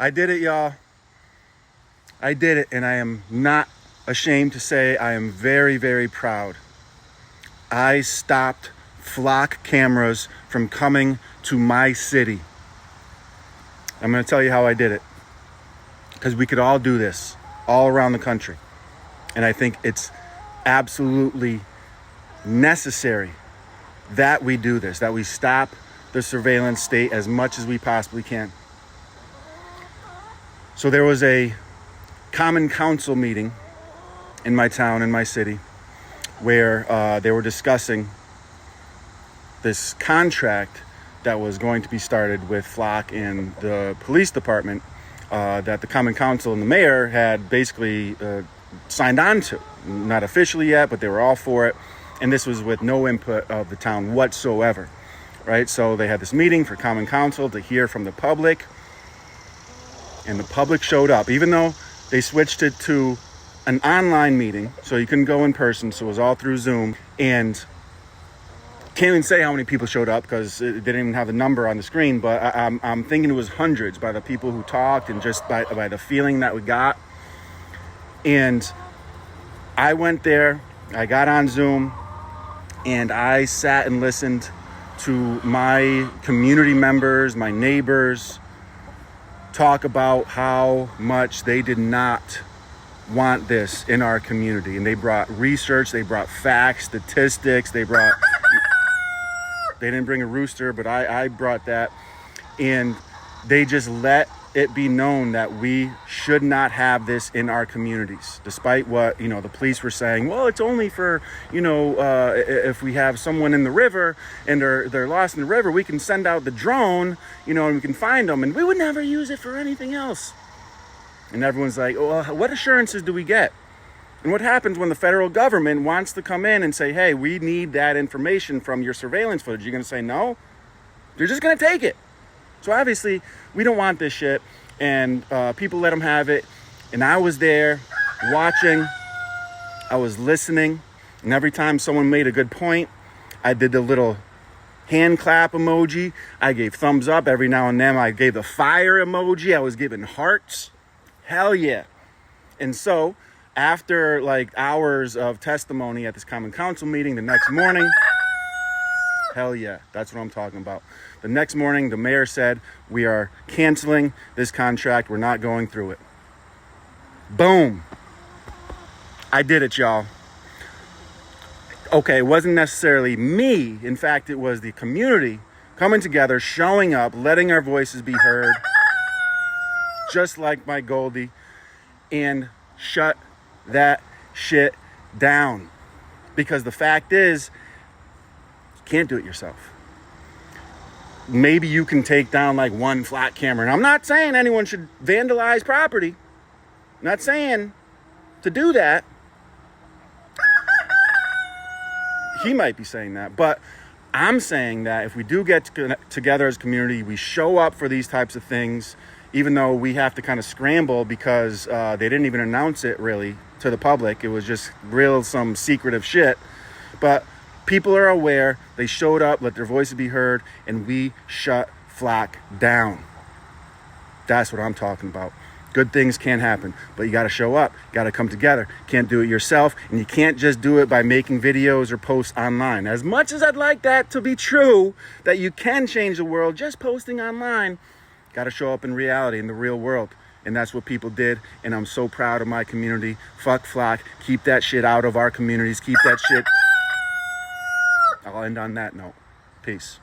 I did it, y'all. I did it, and I am not ashamed to say I am very, very proud. I stopped flock cameras from coming to my city. I'm going to tell you how I did it, because we could all do this all around the country. And I think it's absolutely necessary that we do this, that we stop the surveillance state as much as we possibly can. So there was a common council meeting in my town, in my city, where they were discussing this contract that was going to be started with Flock and the police department that the common council and the mayor had basically signed on to. Not officially yet, but they were all for it. And this was with no input of the town whatsoever, right? So they had this meeting for common council to hear from the public, and the public showed up, even though they switched it to an online meeting, so you couldn't go in person, so it was all through Zoom. And can't even say how many people showed up because they didn't even have the number on the screen, but I'm thinking it was hundreds by the people who talked and just by the feeling that we got. And I went there, I got on Zoom, and I sat and listened to my community members, my neighbors, talk about how much they did not want this in our community. And they brought research, they brought facts, statistics, they didn't bring a rooster, but I brought that. And they just let it be known that we should not have this in our communities, despite what, the police were saying. Well, it's only for, if we have someone in the river and they're lost in the river, we can send out the drone, and we can find them, and we would never use it for anything else. And everyone's like, well, what assurances do we get? And what happens when the federal government wants to come in and say, hey, we need that information from your surveillance footage? You're going to say no? They're just going to take it. So obviously, we don't want this shit, and people let them have it. And I was there watching, I was listening, and every time someone made a good point, I did the little hand clap emoji. I gave thumbs up. Every now and then, I gave the fire emoji. I was giving hearts. Hell yeah. And so, after like hours of testimony at this common council meeting the next morning, hell yeah, that's what I'm talking about. The next morning, the mayor said, we are canceling this contract. We're not going through it. Boom. I did it, y'all. Okay, it wasn't necessarily me. In fact, it was the community coming together, showing up, letting our voices be heard, just like my Goldie, and shut that shit down. Because the fact is, you can't do it yourself. Maybe you can take down like one flat camera. And I'm not saying anyone should vandalize property. I'm not saying to do that. He might be saying that. But I'm saying that if we do get together as a community, we show up for these types of things, even though we have to kind of scramble because they didn't even announce it really to the public. It was just some secretive shit. But people are aware, they showed up, let their voices be heard, and we shut Flock down. That's what I'm talking about. Good things can happen, but you got to show up, you got to come together. Can't do it yourself, and you can't just do it by making videos or posts online. As much as I'd like that to be true, that you can change the world just posting online, got to show up in reality, in the real world. And that's what people did, and I'm so proud of my community. Fuck Flock. Keep that shit out of our communities. Keep that shit... I'll end on that note. Peace.